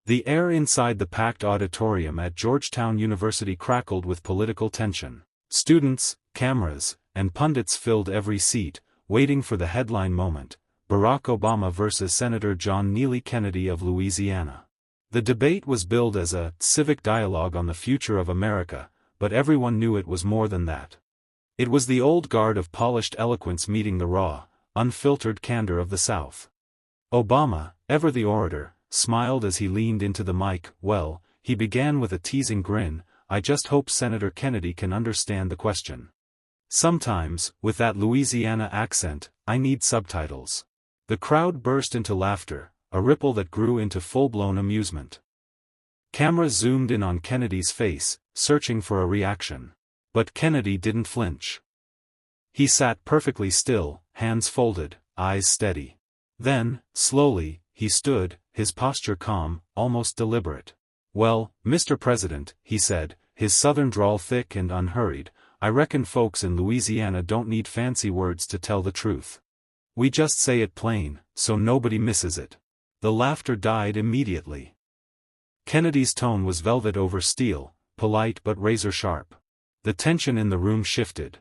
The air inside the packed auditorium at Georgetown University crackled with political tension. Students, cameras, and pundits filled every seat, waiting for the headline moment: Barack Obama versus Senator John Neely Kennedy of Louisiana. The debate was billed as a civic dialogue on the future of America, but everyone knew it was more than that. It was the old guard of polished eloquence meeting the raw, unfiltered candor of the South. Obama, ever the orator, smiled as he leaned into the mic. Well, he began with a teasing grin, I just hope Senator Kennedy can understand the question. Sometimes, with that Louisiana accent, I need subtitles. The crowd burst into laughter, a ripple that grew into full-blown amusement. Cameras zoomed in on Kennedy's face, searching for a reaction. But Kennedy didn't flinch. He sat perfectly still, hands folded, eyes steady. Then, slowly, he stood, his posture calm, almost deliberate. Well, Mr. President, he said, his southern drawl thick and unhurried, I reckon folks in Louisiana don't need fancy words to tell the truth. We just say it plain, so nobody misses it. The laughter died immediately. Kennedy's tone was velvet over steel, polite but razor-sharp. The tension in the room shifted.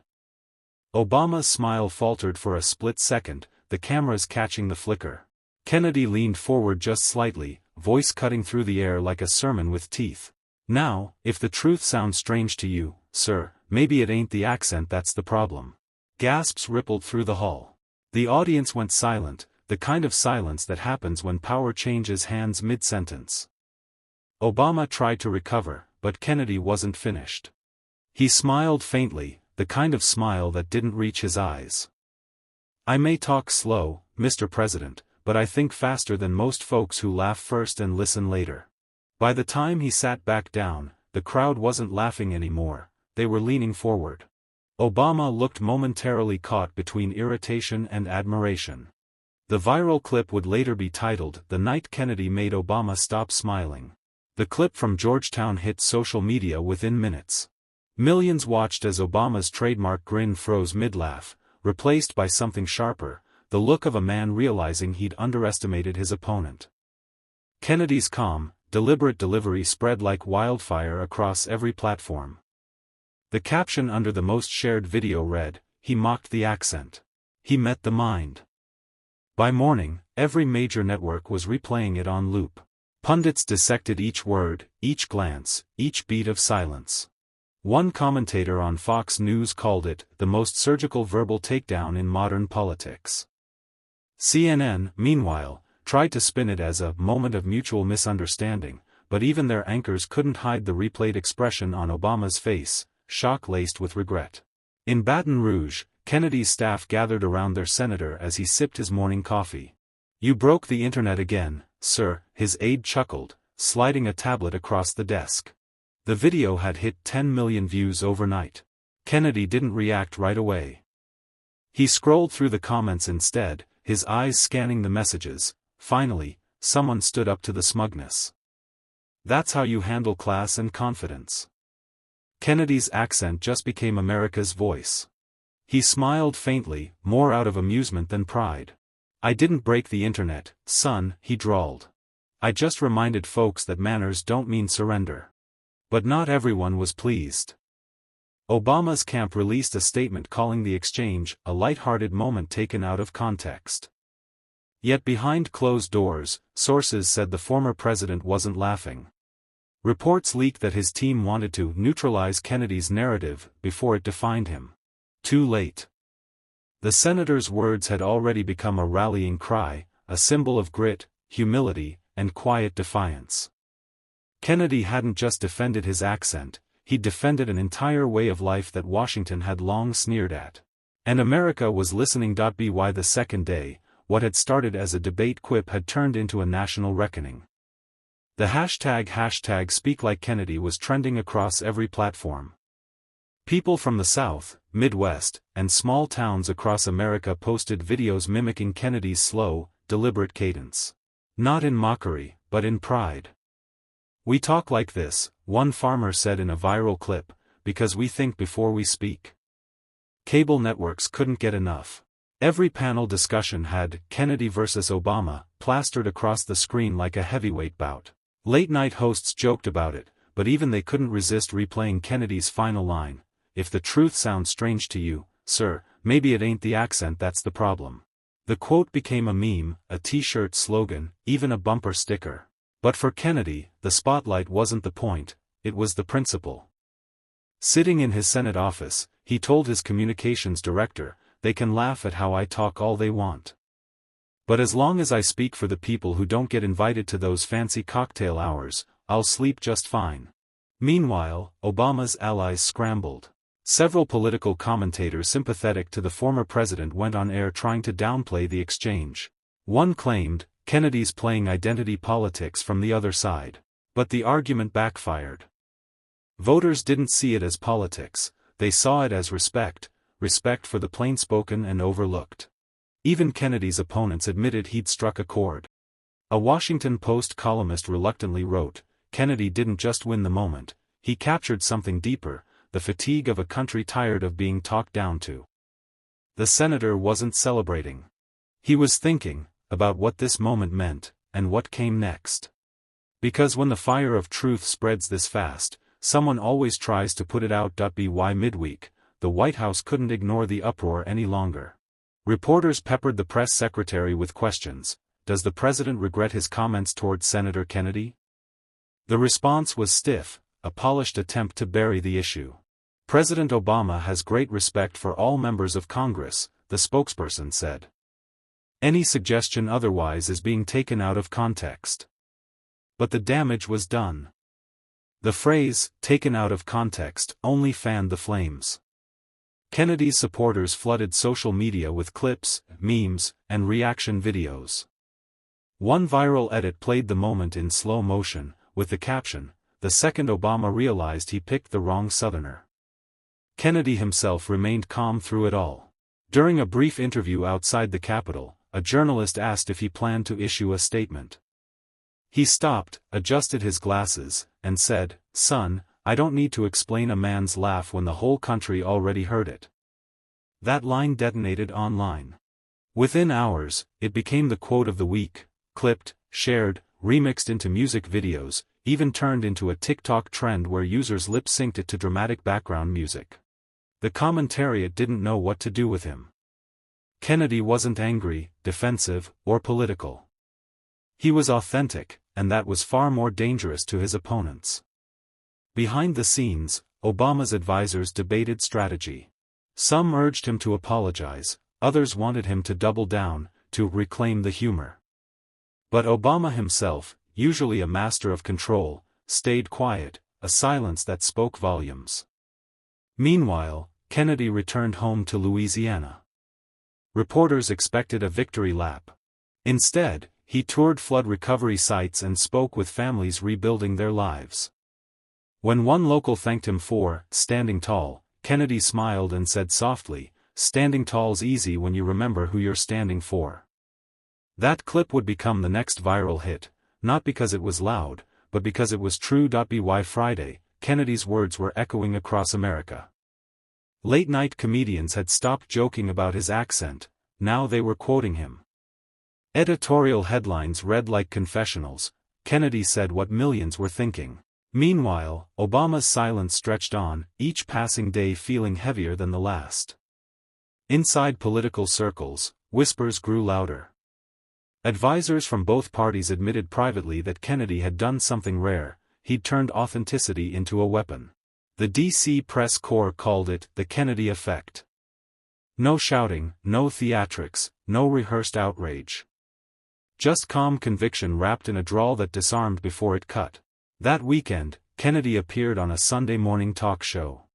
Obama's smile faltered for a split second, the cameras catching the flicker. Kennedy leaned forward just slightly, voice cutting through the air like a sermon with teeth. Now, if the truth sounds strange to you, sir, maybe it ain't the accent that's the problem. Gasps rippled through the hall. The audience went silent, the kind of silence that happens when power changes hands mid-sentence. Obama tried to recover, but Kennedy wasn't finished. He smiled faintly, the kind of smile that didn't reach his eyes. I may talk slow, Mr. President, but I think faster than most folks who laugh first and listen later. By the time he sat back down, the crowd wasn't laughing anymore, they were leaning forward. Obama looked momentarily caught between irritation and admiration. The viral clip would later be titled, "The Night Kennedy Made Obama Stop Smiling." The clip from Georgetown hit social media within minutes. Millions watched as Obama's trademark grin froze mid-laugh, replaced by something sharper, the look of a man realizing he'd underestimated his opponent. Kennedy's calm, deliberate delivery spread like wildfire across every platform. The caption under the most shared video read, "He mocked the accent. He met the mind." By morning, every major network was replaying it on loop. Pundits dissected each word, each glance, each beat of silence. One commentator on Fox News called it, the most surgical verbal takedown in modern politics. CNN, meanwhile, tried to spin it as a moment of mutual misunderstanding, but even their anchors couldn't hide the replayed expression on Obama's face, shock laced with regret. In Baton Rouge, Kennedy's staff gathered around their senator as he sipped his morning coffee. "You broke the internet again, sir," his aide chuckled, sliding a tablet across the desk. The video had hit 10 million views overnight. Kennedy didn't react right away. He scrolled through the comments instead, his eyes scanning the messages. Finally, someone stood up to the smugness. "That's how you handle class and confidence." Kennedy's accent just became America's voice. He smiled faintly, more out of amusement than pride. "I didn't break the internet, son," he drawled. "I just reminded folks that manners don't mean surrender." But not everyone was pleased. Obama's camp released a statement calling the exchange a light-hearted moment taken out of context. Yet behind closed doors, sources said the former president wasn't laughing. Reports leaked that his team wanted to neutralize Kennedy's narrative before it defined him. Too late. The senator's words had already become a rallying cry, a symbol of grit, humility, and quiet defiance. Kennedy hadn't just defended his accent, he'd defended an entire way of life that Washington had long sneered at. And America was listening. By the second day, what had started as a debate quip had turned into a national reckoning. The hashtag #SpeakLikeKennedy was trending across every platform. People from the South, Midwest, and small towns across America posted videos mimicking Kennedy's slow, deliberate cadence. Not in mockery, but in pride. "We talk like this," one farmer said in a viral clip, "because we think before we speak." Cable networks couldn't get enough. Every panel discussion had "Kennedy versus Obama" plastered across the screen like a heavyweight bout. Late-night hosts joked about it, but even they couldn't resist replaying Kennedy's final line, "If the truth sounds strange to you, sir, maybe it ain't the accent that's the problem." The quote became a meme, a t-shirt slogan, even a bumper sticker. But for Kennedy, the spotlight wasn't the point, it was the principle. Sitting in his Senate office, he told his communications director, "They can laugh at how I talk all they want. But as long as I speak for the people who don't get invited to those fancy cocktail hours, I'll sleep just fine." Meanwhile, Obama's allies scrambled. Several political commentators sympathetic to the former president went on air trying to downplay the exchange. One claimed, Kennedy's playing identity politics from the other side. But the argument backfired. Voters didn't see it as politics, they saw it as respect for the plain-spoken and overlooked. Even Kennedy's opponents admitted he'd struck a chord. A Washington Post columnist reluctantly wrote, "Kennedy didn't just win the moment, he captured something deeper, the fatigue of a country tired of being talked down to." The senator wasn't celebrating. He was thinking about what this moment meant, and what came next. Because when the fire of truth spreads this fast, someone always tries to put it out. By midweek, the White House couldn't ignore the uproar any longer. Reporters peppered the press secretary with questions. Does the president regret his comments toward Senator Kennedy? The response was stiff, a polished attempt to bury the issue. President Obama has great respect for all members of Congress, the spokesperson said. Any suggestion otherwise is being taken out of context. But the damage was done. The phrase, "taken out of context," only fanned the flames. Kennedy's supporters flooded social media with clips, memes, and reaction videos. One viral edit played the moment in slow motion, with the caption, "The second Obama realized he picked the wrong Southerner." Kennedy himself remained calm through it all. During a brief interview outside the Capitol, a journalist asked if he planned to issue a statement. He stopped, adjusted his glasses, and said, "Son, I don't need to explain a man's laugh when the whole country already heard it." That line detonated online. Within hours, it became the quote of the week, clipped, shared, remixed into music videos, even turned into a TikTok trend where users lip-synced it to dramatic background music. The commentariat didn't know what to do with him. Kennedy wasn't angry, defensive, or political. He was authentic, and that was far more dangerous to his opponents. Behind the scenes, Obama's advisors debated strategy. Some urged him to apologize, others wanted him to double down, to reclaim the humor. But Obama himself, usually a master of control, stayed quiet, a silence that spoke volumes. Meanwhile, Kennedy returned home to Louisiana. Reporters expected a victory lap. Instead, he toured flood recovery sites and spoke with families rebuilding their lives. When one local thanked him for standing tall, Kennedy smiled and said softly, "Standing tall's easy when you remember who you're standing for." That clip would become the next viral hit, not because it was loud, but because it was true. By Friday, Kennedy's words were echoing across America. Late-night comedians had stopped joking about his accent, now they were quoting him. Editorial headlines read like confessionals, "Kennedy said what millions were thinking." Meanwhile, Obama's silence stretched on, each passing day feeling heavier than the last. Inside political circles, whispers grew louder. Advisors from both parties admitted privately that Kennedy had done something rare, he'd turned authenticity into a weapon. The D.C. press corps called it the Kennedy effect. No shouting, no theatrics, no rehearsed outrage. Just calm conviction wrapped in a drawl that disarmed before it cut. That weekend, Kennedy appeared on a Sunday morning talk show.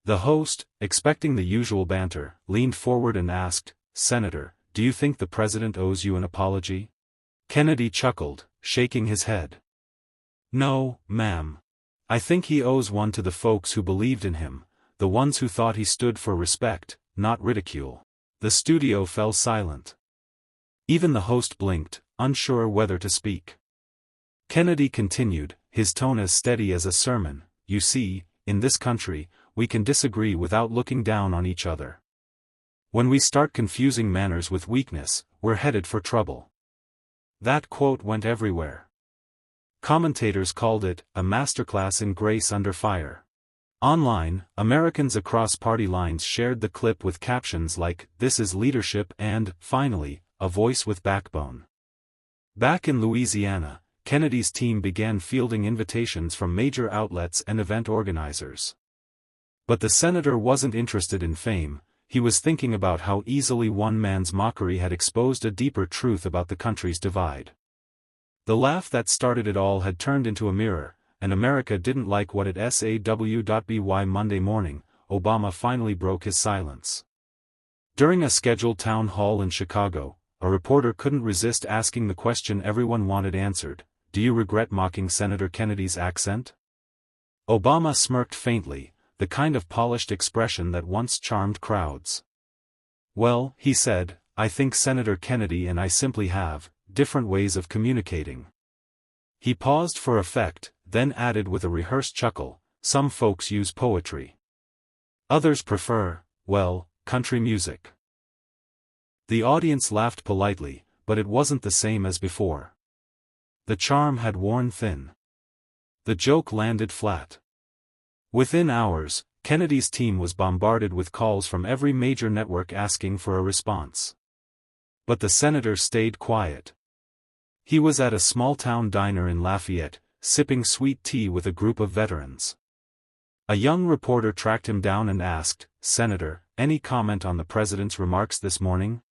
The host, expecting the usual banter, leaned forward and asked, "Senator, do you think the president owes you an apology?" Kennedy chuckled, shaking his head. "No, ma'am. I think he owes one to the folks who believed in him, the ones who thought he stood for respect, not ridicule." The studio fell silent. Even the host blinked, unsure whether to speak. Kennedy continued, his tone as steady as a sermon, "You see, in this country, we can disagree without looking down on each other. When we start confusing manners with weakness, we're headed for trouble." That quote went everywhere. Commentators called it a masterclass in grace under fire. Online, Americans across party lines shared the clip with captions like, "This is leadership" and, finally, "a voice with backbone." Back in Louisiana, Kennedy's team began fielding invitations from major outlets and event organizers. But the senator wasn't interested in fame, he was thinking about how easily one man's mockery had exposed a deeper truth about the country's divide. The laugh that started it all had turned into a mirror, and America didn't like what it saw. Monday morning, Obama finally broke his silence. During a scheduled town hall in Chicago, a reporter couldn't resist asking the question everyone wanted answered: "Do you regret mocking Senator Kennedy's accent?" Obama smirked faintly, the kind of polished expression that once charmed crowds. "Well," he said, "I think Senator Kennedy and I simply have different ways of communicating." He paused for effect, then added with a rehearsed chuckle, "Some folks use poetry. Others prefer, well, country music." The audience laughed politely, but it wasn't the same as before. The charm had worn thin. The joke landed flat. Within hours, Kennedy's team was bombarded with calls from every major network asking for a response. But the senator stayed quiet. He was at a small-town diner in Lafayette, sipping sweet tea with a group of veterans. A young reporter tracked him down and asked, "Senator, any comment on the president's remarks this morning?"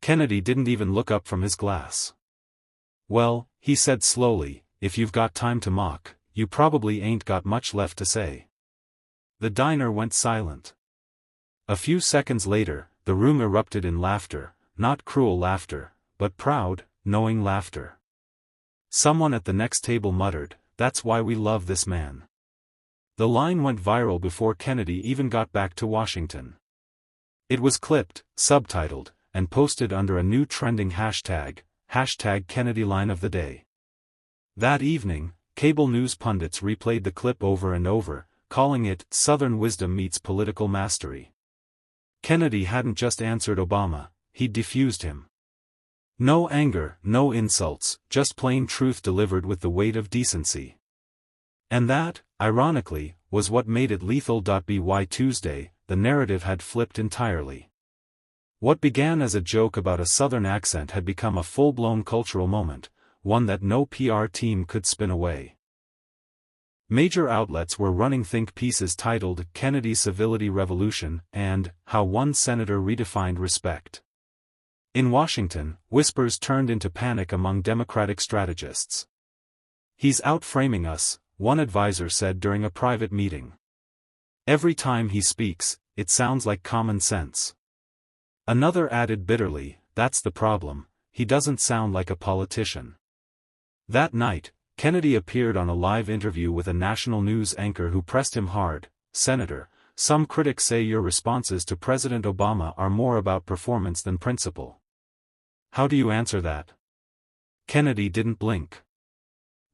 Kennedy didn't even look up from his glass. "Well," he said slowly, "if you've got time to mock, you probably ain't got much left to say." The diner went silent. A few seconds later, the room erupted in laughter, not cruel laughter, but proud, knowing laughter. Someone at the next table muttered, "That's why we love this man." The line went viral before Kennedy even got back to Washington. It was clipped, subtitled, and posted under a new trending hashtag Kennedy Line of the Day. That evening, cable news pundits replayed the clip over and over, calling it Southern wisdom meets political mastery. Kennedy hadn't just answered Obama, he'd defused him. No anger, no insults, just plain truth delivered with the weight of decency. And that, ironically, was what made it lethal. By Tuesday, the narrative had flipped entirely. What began as a joke about a Southern accent had become a full-blown cultural moment, one that no PR team could spin away. Major outlets were running think pieces titled "Kennedy's Civility Revolution" and "How One Senator Redefined Respect." In Washington, whispers turned into panic among Democratic strategists. "He's out-framing us," one advisor said during a private meeting. "Every time he speaks, it sounds like common sense." Another added bitterly, "That's the problem, he doesn't sound like a politician." That night, Kennedy appeared on a live interview with a national news anchor who pressed him hard, "Senator, some critics say your responses to President Obama are more about performance than principle. How do you answer that?" Kennedy didn't blink.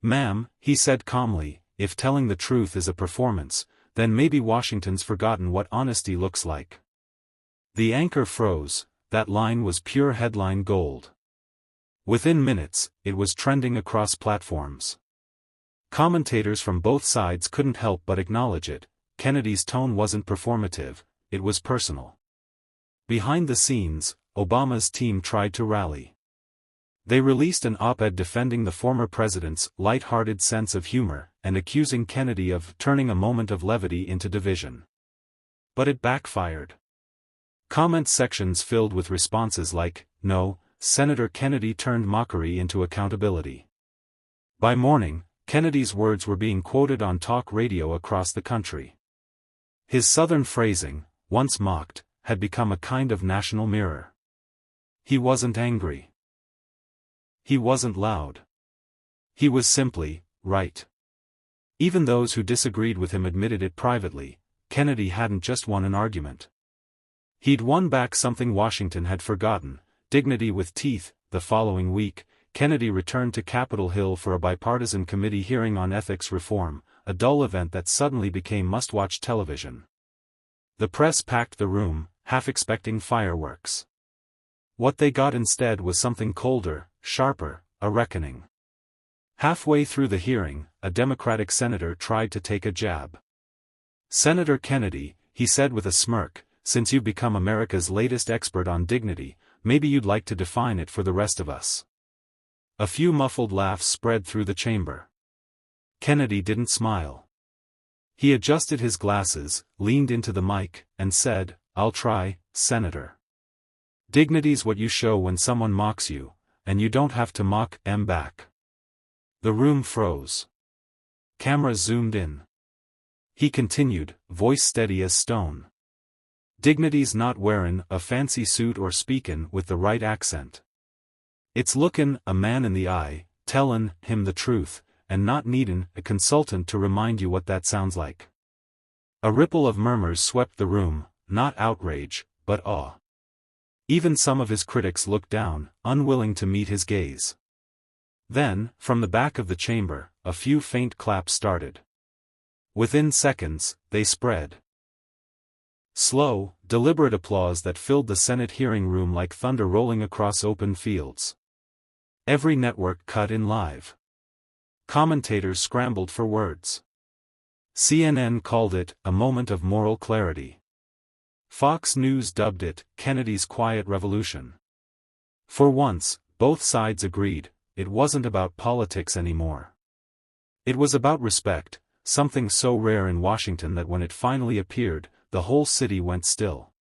"Ma'am," he said calmly, "if telling the truth is a performance, then maybe Washington's forgotten what honesty looks like." The anchor froze. That line was pure headline gold. Within minutes, it was trending across platforms. Commentators from both sides couldn't help but acknowledge it. Kennedy's tone wasn't performative, it was personal. Behind the scenes, Obama's team tried to rally. They released an op-ed defending the former president's light-hearted sense of humor and accusing Kennedy of turning a moment of levity into division. But it backfired. Comment sections filled with responses like, "No, Senator Kennedy turned mockery into accountability." By morning, Kennedy's words were being quoted on talk radio across the country. His Southern phrasing, once mocked, had become a kind of national mirror. He wasn't angry. He wasn't loud. He was simply right. Even those who disagreed with him admitted it privately. Kennedy hadn't just won an argument. He'd won back something Washington had forgotten, dignity with teeth. The following week, Kennedy returned to Capitol Hill for a bipartisan committee hearing on ethics reform, a dull event that suddenly became must-watch television. The press packed the room, half expecting fireworks. What they got instead was something colder, sharper, a reckoning. Halfway through the hearing, a Democratic senator tried to take a jab. "Senator Kennedy," he said with a smirk, "since you've become America's latest expert on dignity, maybe you'd like to define it for the rest of us." A few muffled laughs spread through the chamber. Kennedy didn't smile. He adjusted his glasses, leaned into the mic, and said, "I'll try, Senator. Dignity's what you show when someone mocks you, and you don't have to mock 'em back." The room froze. Cameras zoomed in. He continued, voice steady as stone. "Dignity's not wearin' a fancy suit or speakin' with the right accent. It's lookin' a man in the eye, tellin' him the truth, and not needin' a consultant to remind you what that sounds like." A ripple of murmurs swept the room, not outrage, but awe. Even some of his critics looked down, unwilling to meet his gaze. Then, from the back of the chamber, a few faint claps started. Within seconds, they spread. Slow, deliberate applause that filled the Senate hearing room like thunder rolling across open fields. Every network cut in live. Commentators scrambled for words. CNN called it a moment of moral clarity. Fox News dubbed it Kennedy's quiet revolution. For once, both sides agreed, it wasn't about politics anymore. It was about respect, something so rare in Washington that when it finally appeared, the whole city went still.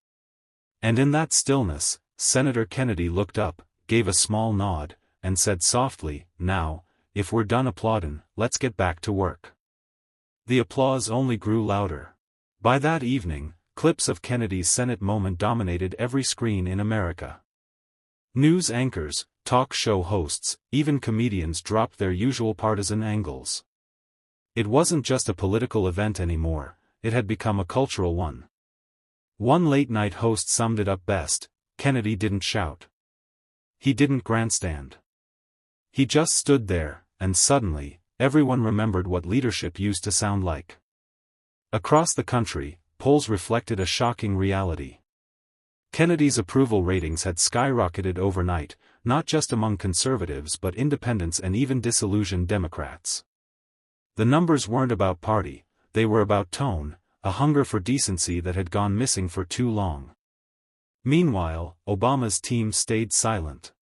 And in that stillness, Senator Kennedy looked up, gave a small nod, and said softly, "Now, if we're done applaudin', let's get back to work." The applause only grew louder. By that evening, clips of Kennedy's Senate moment dominated every screen in America. News anchors, talk show hosts, even comedians dropped their usual partisan angles. It wasn't just a political event anymore, it had become a cultural one. One late-night host summed it up best: Kennedy didn't shout. He didn't grandstand. He just stood there, and suddenly, everyone remembered what leadership used to sound like. Across the country, polls reflected a shocking reality. Kennedy's approval ratings had skyrocketed overnight, not just among conservatives but independents and even disillusioned Democrats. The numbers weren't about party, they were about tone, a hunger for decency that had gone missing for too long. Meanwhile, Obama's team stayed silent.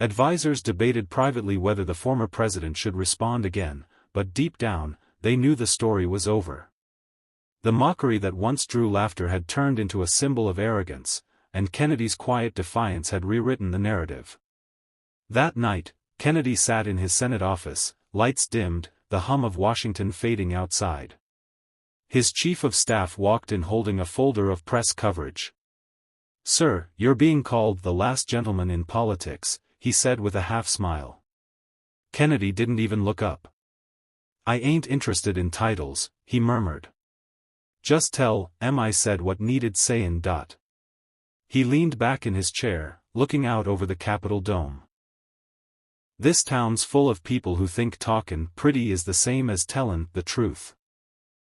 Advisors debated privately whether the former president should respond again, but deep down, they knew the story was over. The mockery that once drew laughter had turned into a symbol of arrogance, and Kennedy's quiet defiance had rewritten the narrative. That night, Kennedy sat in his Senate office, lights dimmed, the hum of Washington fading outside. His chief of staff walked in holding a folder of press coverage. "Sir, you're being called the last gentleman in politics," he said with a half-smile. Kennedy didn't even look up. "I ain't interested in titles," he murmured. "Just tell 'em I said what needed sayin'. He leaned back in his chair, looking out over the Capitol dome. "This town's full of people who think talkin' pretty is the same as tellin' the truth.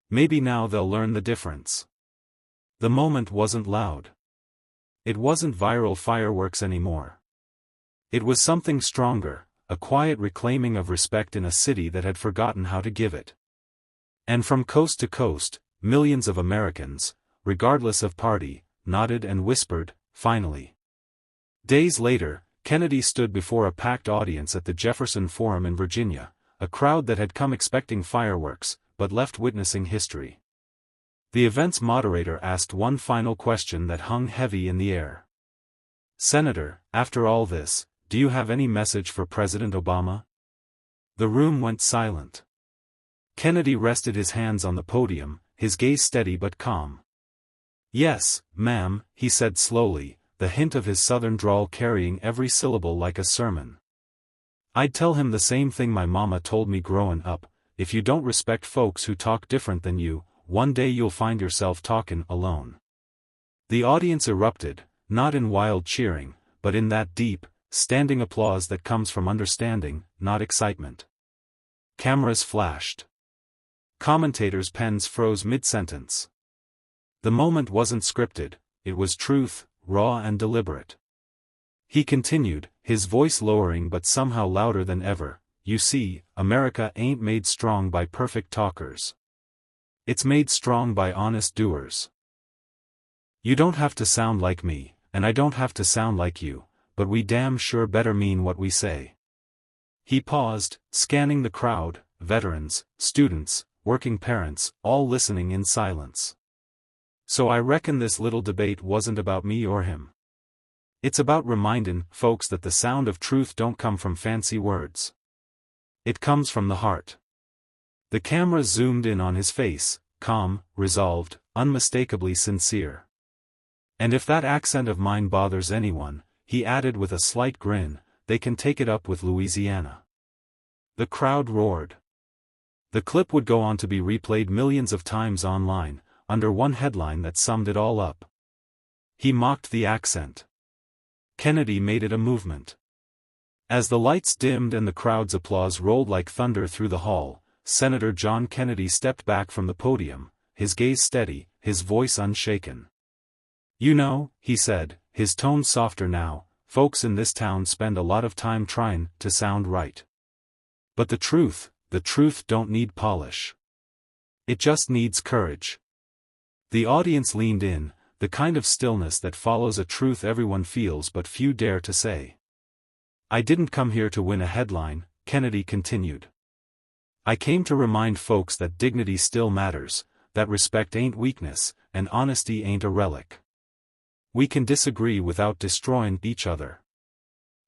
Maybe now they'll learn the difference." The moment wasn't loud. It wasn't viral fireworks anymore. It was something stronger, a quiet reclaiming of respect in a city that had forgotten how to give it. And from coast to coast, millions of Americans, regardless of party, nodded and whispered, "Finally." Days later, Kennedy stood before a packed audience at the Jefferson Forum in Virginia, a crowd that had come expecting fireworks, but left witnessing history. The event's moderator asked one final question that hung heavy in the air. "Senator, after all this, do you have any message for President Obama?" The room went silent. Kennedy rested his hands on the podium, his gaze steady but calm. "Yes, ma'am," he said slowly, the hint of his southern drawl carrying every syllable like a sermon. "I'd tell him the same thing my mama told me growin' up: if you don't respect folks who talk different than you, one day you'll find yourself talkin' alone." The audience erupted, not in wild cheering, but in that deep, standing applause that comes from understanding, not excitement. Cameras flashed. Commentators' pens froze mid-sentence. The moment wasn't scripted, it was truth, raw and deliberate. He continued, his voice lowering but somehow louder than ever, "You see, America ain't made strong by perfect talkers. It's made strong by honest doers. You don't have to sound like me, and I don't have to sound like you, but we damn sure better mean what we say." He paused, scanning the crowd, veterans, students, working parents, all listening in silence. "So I reckon this little debate wasn't about me or him. It's about remindin' folks that the sound of truth don't come from fancy words. It comes from the heart." The camera zoomed in on his face, calm, resolved, unmistakably sincere. "And if that accent of mine bothers anyone," he added with a slight grin, "they can take it up with Louisiana." The crowd roared. The clip would go on to be replayed millions of times online, under one headline that summed it all up. "He mocked the accent. Kennedy made it a movement." As the lights dimmed and the crowd's applause rolled like thunder through the hall, Senator John Kennedy stepped back from the podium, his gaze steady, his voice unshaken. "You know," he said, his tone softer now, "folks in this town spend a lot of time trying to sound right. But the truth don't need polish. It just needs courage." The audience leaned in, the kind of stillness that follows a truth everyone feels but few dare to say. "I didn't come here to win a headline," Kennedy continued. "I came to remind folks that dignity still matters, that respect ain't weakness, and honesty ain't a relic. We can disagree without destroying each other.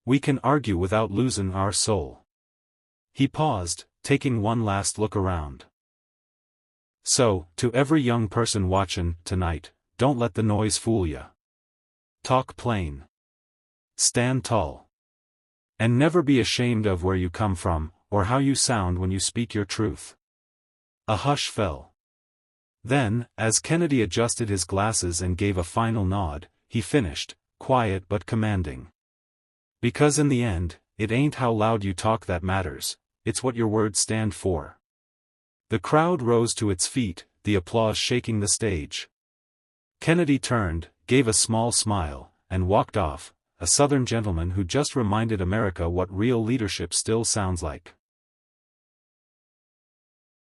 We can argue without losing our soul." He paused, taking one last look around. "So, to every young person watchin' tonight, don't let the noise fool ya. Talk plain. Stand tall. And never be ashamed of where you come from, or how you sound when you speak your truth." A hush fell. Then, as Kennedy adjusted his glasses and gave a final nod, he finished, quiet but commanding. "Because in the end, it ain't how loud you talk that matters, it's what your words stand for." The crowd rose to its feet, the applause shaking the stage. Kennedy turned, gave a small smile, and walked off, a Southern gentleman who just reminded America what real leadership still sounds like.